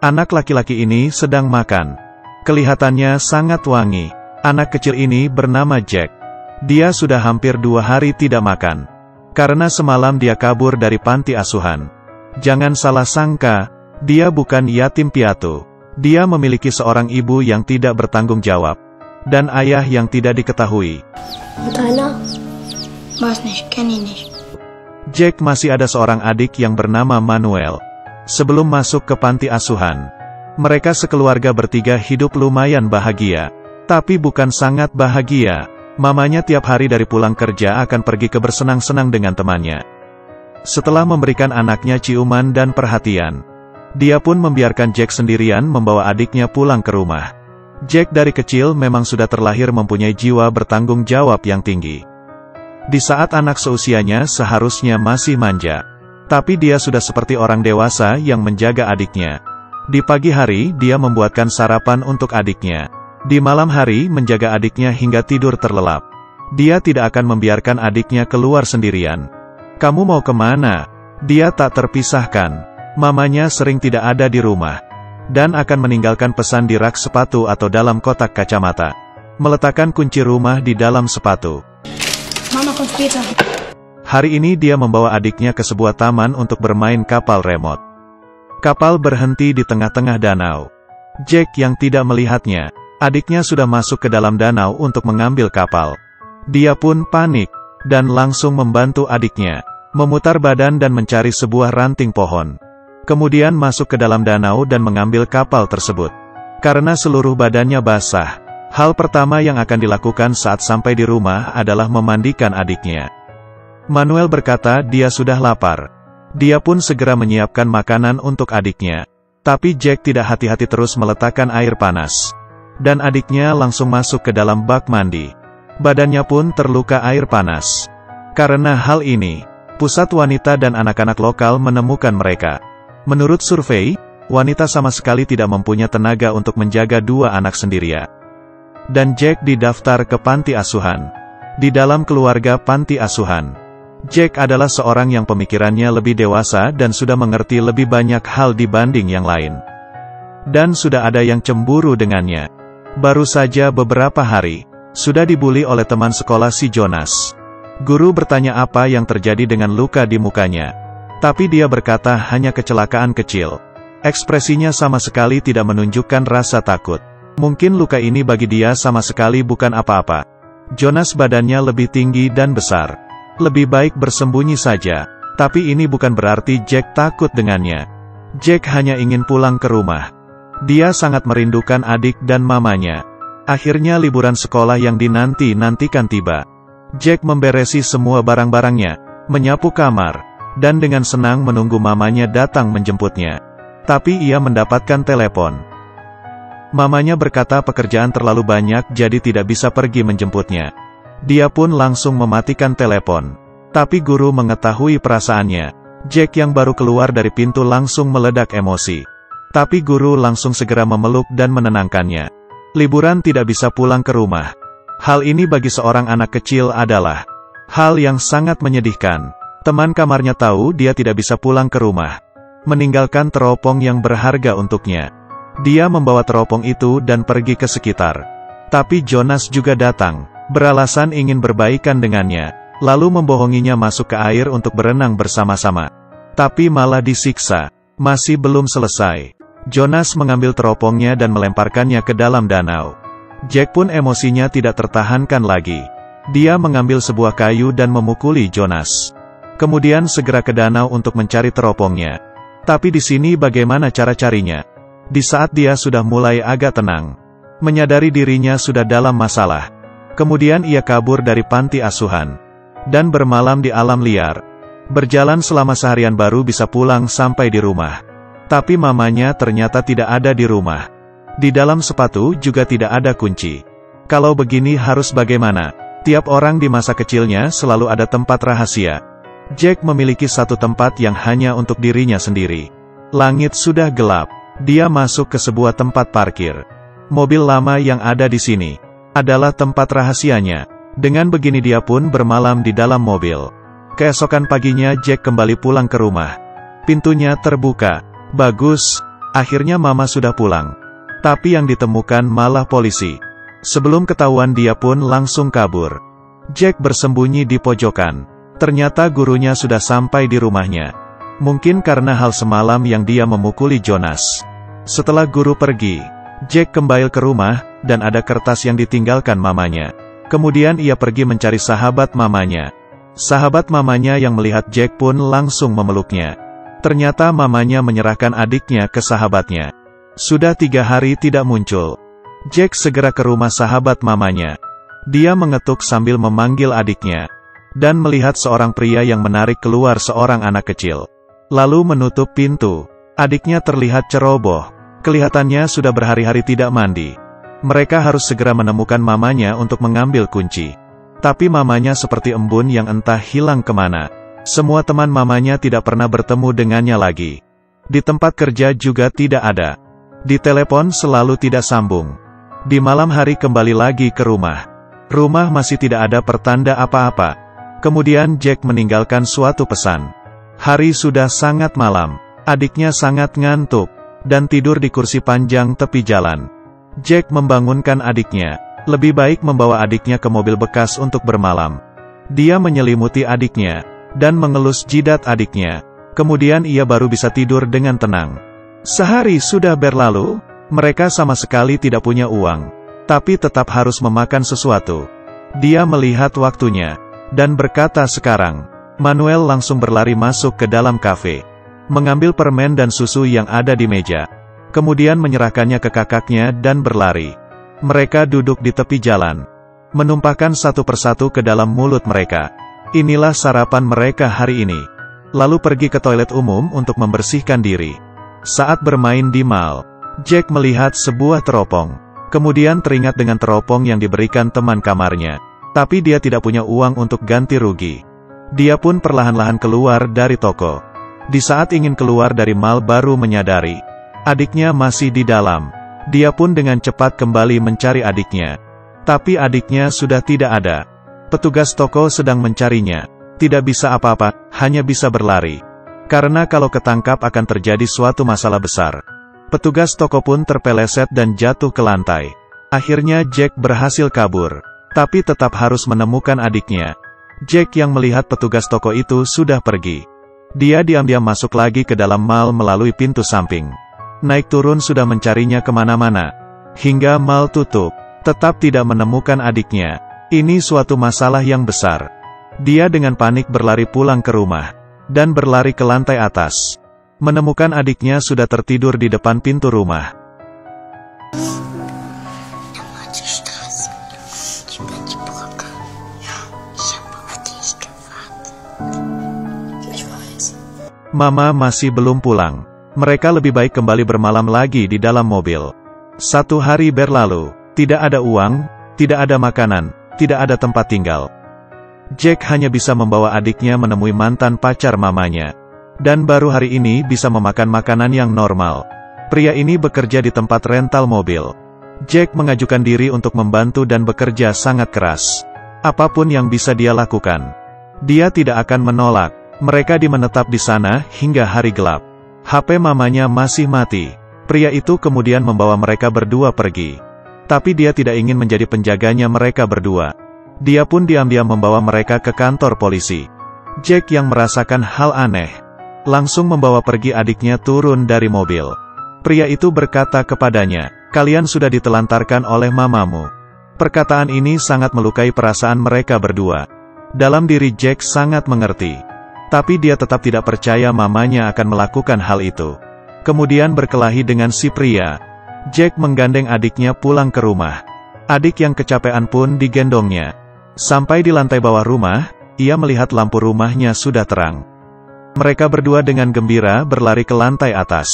Anak laki-laki ini sedang makan. Kelihatannya sangat wangi. Anak kecil ini bernama Jack. Dia sudah hampir 2 hari tidak makan. Karena semalam dia kabur dari panti asuhan. Jangan salah sangka, dia bukan yatim piatu. Dia memiliki seorang ibu yang tidak bertanggung jawab. Dan ayah yang tidak diketahui. Jack masih ada seorang adik yang bernama Manuel. Sebelum masuk ke panti asuhan, mereka sekeluarga bertiga hidup lumayan bahagia. Tapi bukan sangat bahagia. Mamanya tiap hari dari pulang kerja akan pergi ke bersenang-senang dengan temannya. Setelah memberikan anaknya ciuman dan perhatian, dia pun membiarkan Jack sendirian membawa adiknya pulang ke rumah. Jack dari kecil memang sudah terlahir mempunyai jiwa bertanggung jawab yang tinggi. Di saat anak seusianya seharusnya masih manja. Tapi dia sudah seperti orang dewasa yang menjaga adiknya. Di pagi hari dia membuatkan sarapan untuk adiknya. Di malam hari menjaga adiknya hingga tidur terlelap. Dia tidak akan membiarkan adiknya keluar sendirian. "Kamu mau kemana?" Dia tak terpisahkan. Mamanya sering tidak ada di rumah. Dan akan meninggalkan pesan di rak sepatu atau dalam kotak kacamata. Meletakkan kunci rumah di dalam sepatu. Mama komputer. Hari ini dia membawa adiknya ke sebuah taman untuk bermain kapal remote. Kapal berhenti di tengah-tengah danau. Jack yang tidak melihatnya, adiknya sudah masuk ke dalam danau untuk mengambil kapal. Dia pun panik, dan langsung membantu adiknya, memutar badan dan mencari sebuah ranting pohon. Kemudian masuk ke dalam danau dan mengambil kapal tersebut. Karena seluruh badannya basah, hal pertama yang akan dilakukan saat sampai di rumah adalah memandikan adiknya. Manuel berkata dia sudah lapar. Dia pun segera menyiapkan makanan untuk adiknya. Tapi Jack tidak hati-hati terus meletakkan air panas. Dan adiknya langsung masuk ke dalam bak mandi. Badannya pun terluka air panas. Karena hal ini, pusat wanita dan anak-anak lokal menemukan mereka. Menurut survei, wanita sama sekali tidak mempunyai tenaga untuk menjaga 2 anak sendirian. Dan Jack didaftar ke panti asuhan. Di dalam keluarga panti asuhan, Jack adalah seorang yang pemikirannya lebih dewasa dan sudah mengerti lebih banyak hal dibanding yang lain. Dan sudah ada yang cemburu dengannya. Baru saja beberapa hari, sudah dibuli oleh teman sekolah si Jonas. Guru bertanya apa yang terjadi dengan luka di mukanya. Tapi dia berkata hanya kecelakaan kecil. Ekspresinya sama sekali tidak menunjukkan rasa takut. Mungkin luka ini bagi dia sama sekali bukan apa-apa. Jonas badannya lebih tinggi dan besar. Lebih baik bersembunyi saja. Tapi ini bukan berarti Jack takut dengannya. Jack hanya ingin pulang ke rumah. Dia sangat merindukan adik dan mamanya. Akhirnya liburan sekolah yang dinanti-nantikan tiba. Jack memberesi semua barang-barangnya, menyapu kamar, dan dengan senang menunggu mamanya datang menjemputnya. Tapi ia mendapatkan telepon. Mamanya berkata pekerjaan terlalu banyak jadi tidak bisa pergi menjemputnya. Dia pun langsung mematikan telepon. Tapi guru mengetahui perasaannya. Jack yang baru keluar dari pintu langsung meledak emosi. Tapi guru langsung segera memeluk dan menenangkannya. Liburan tidak bisa pulang ke rumah. Hal ini bagi seorang anak kecil adalah hal yang sangat menyedihkan. Teman kamarnya tahu dia tidak bisa pulang ke rumah, meninggalkan teropong yang berharga untuknya. Dia membawa teropong itu dan pergi ke sekitar. Tapi Jonas juga datang, beralasan ingin berbaikan dengannya, lalu membohonginya masuk ke air untuk berenang bersama-sama. Tapi malah disiksa. Masih belum selesai. Jonas mengambil teropongnya dan melemparkannya ke dalam danau. Jack pun emosinya tidak tertahankan lagi. Dia mengambil sebuah kayu dan memukuli Jonas. Kemudian segera ke danau untuk mencari teropongnya. Tapi di sini bagaimana cara carinya? Di saat dia sudah mulai agak tenang, menyadari dirinya sudah dalam masalah. Kemudian ia kabur dari panti asuhan. Dan bermalam di alam liar. Berjalan selama seharian baru bisa pulang sampai di rumah. Tapi mamanya ternyata tidak ada di rumah. Di dalam sepatu juga tidak ada kunci. Kalau begini harus bagaimana? Tiap orang di masa kecilnya selalu ada tempat rahasia. Jack memiliki satu tempat yang hanya untuk dirinya sendiri. Langit sudah gelap. Dia masuk ke sebuah tempat parkir. Mobil lama yang ada di sini adalah tempat rahasianya. Dengan begini dia pun bermalam di dalam mobil. Keesokan paginya Jack kembali pulang ke rumah. Pintunya terbuka. Bagus. Akhirnya mama sudah pulang. Tapi yang ditemukan malah polisi. Sebelum ketahuan dia pun langsung kabur. Jack bersembunyi di pojokan. Ternyata gurunya sudah sampai di rumahnya. Mungkin karena hal semalam yang dia memukuli Jonas. Setelah guru pergi, Jack kembali ke rumah, dan ada kertas yang ditinggalkan mamanya. Kemudian ia pergi mencari sahabat mamanya. Sahabat mamanya yang melihat Jack pun langsung memeluknya. Ternyata mamanya menyerahkan adiknya ke sahabatnya. Sudah 3 hari tidak muncul. Jack segera ke rumah sahabat mamanya. Dia mengetuk sambil memanggil adiknya. Dan melihat seorang pria yang menarik keluar seorang anak kecil. Lalu menutup pintu. Adiknya terlihat ceroboh. Kelihatannya sudah berhari-hari tidak mandi. Mereka harus segera menemukan mamanya untuk mengambil kunci. Tapi mamanya seperti embun yang entah hilang kemana. Semua teman mamanya tidak pernah bertemu dengannya lagi. Di tempat kerja juga tidak ada. Di telepon selalu tidak sambung. Di malam hari kembali lagi ke rumah. Rumah masih tidak ada pertanda apa-apa. Kemudian Jack meninggalkan suatu pesan. Hari sudah sangat malam. Adiknya sangat ngantuk. Dan tidur di kursi panjang tepi jalan. Jack membangunkan adiknya. Lebih baik membawa adiknya ke mobil bekas untuk bermalam. Dia menyelimuti adiknya. Dan mengelus jidat adiknya. Kemudian ia baru bisa tidur dengan tenang. Sehari sudah berlalu, mereka sama sekali tidak punya uang. Tapi tetap harus memakan sesuatu. Dia melihat waktunya. Dan berkata sekarang. Manuel langsung berlari masuk ke dalam kafe. Mengambil permen dan susu yang ada di meja. Kemudian menyerahkannya ke kakaknya dan berlari. Mereka duduk di tepi jalan. Menumpahkan satu persatu ke dalam mulut mereka. Inilah sarapan mereka hari ini. Lalu pergi ke toilet umum untuk membersihkan diri. Saat bermain di mall, Jack melihat sebuah teropong. Kemudian teringat dengan teropong yang diberikan teman kamarnya. Tapi dia tidak punya uang untuk ganti rugi. Dia pun perlahan-lahan keluar dari toko. Di saat ingin keluar dari mall baru menyadari. Adiknya masih di dalam. Dia pun dengan cepat kembali mencari adiknya. Tapi adiknya sudah tidak ada. Petugas toko sedang mencarinya. Tidak bisa apa-apa, hanya bisa berlari. Karena kalau ketangkap akan terjadi suatu masalah besar. Petugas toko pun terpeleset dan jatuh ke lantai. Akhirnya Jack berhasil kabur. Tapi tetap harus menemukan adiknya. Jack yang melihat petugas toko itu sudah pergi. Dia diam-diam masuk lagi ke dalam mall melalui pintu samping. Naik turun sudah mencarinya kemana-mana. Hingga mall tutup. Tetap tidak menemukan adiknya. Ini suatu masalah yang besar. Dia dengan panik berlari pulang ke rumah. Dan berlari ke lantai atas. Menemukan adiknya sudah tertidur di depan pintu rumah. Mama masih belum pulang. Mereka lebih baik kembali bermalam lagi di dalam mobil. 1 hari berlalu. Tidak ada uang, tidak ada makanan. Tidak ada tempat tinggal. Jack hanya bisa membawa adiknya menemui mantan pacar mamanya. Dan baru hari ini bisa memakan makanan yang normal. Pria ini bekerja di tempat rental mobil. Jack mengajukan diri untuk membantu dan bekerja sangat keras. Apapun yang bisa dia lakukan. Dia tidak akan menolak. Mereka menetap di sana hingga hari gelap. HP mamanya masih mati. Pria itu kemudian membawa mereka berdua pergi. Tapi dia tidak ingin menjadi penjaganya mereka berdua. Dia pun diam-diam membawa mereka ke kantor polisi. Jack yang merasakan hal aneh. Langsung membawa pergi adiknya turun dari mobil. Pria itu berkata kepadanya, "Kalian sudah ditelantarkan oleh mamamu." Perkataan ini sangat melukai perasaan mereka berdua. Dalam diri Jack sangat mengerti. Tapi dia tetap tidak percaya mamanya akan melakukan hal itu. Kemudian berkelahi dengan si pria. Jack menggandeng adiknya pulang ke rumah. Adik yang kecapean pun digendongnya. Sampai di lantai bawah rumah, ia melihat lampu rumahnya sudah terang. Mereka berdua dengan gembira berlari ke lantai atas.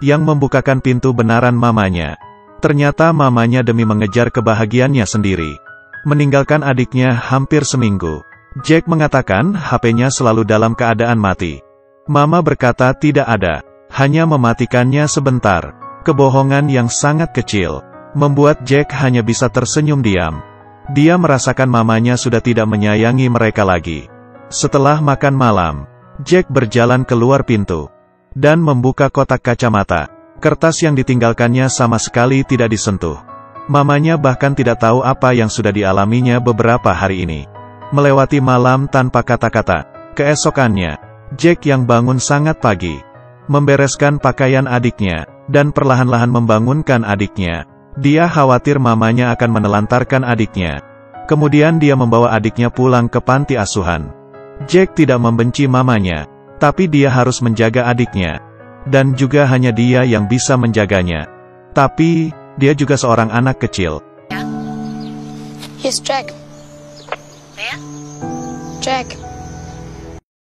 Yang membukakan pintu benaran mamanya. Ternyata mamanya demi mengejar kebahagiaannya sendiri. Meninggalkan adiknya hampir seminggu. Jack mengatakan HP-nya selalu dalam keadaan mati. Mama berkata tidak ada. Hanya mematikannya sebentar. Kebohongan yang sangat kecil. Membuat Jack hanya bisa tersenyum diam. Dia merasakan mamanya sudah tidak menyayangi mereka lagi. Setelah makan malam, Jack berjalan keluar pintu. Dan membuka kotak kacamata. Kertas yang ditinggalkannya sama sekali tidak disentuh. Mamanya bahkan tidak tahu apa yang sudah dialaminya beberapa hari ini. Melewati malam tanpa kata-kata. Keesokannya, Jack yang bangun sangat pagi, membereskan pakaian adiknya, dan perlahan-lahan membangunkan adiknya. Dia khawatir mamanya akan menelantarkan adiknya. Kemudian dia membawa adiknya pulang ke panti asuhan. Jack tidak membenci mamanya, tapi dia harus menjaga adiknya. Dan juga hanya dia yang bisa menjaganya. Tapi, dia juga seorang anak kecil. Here's Jack. Where? Jack.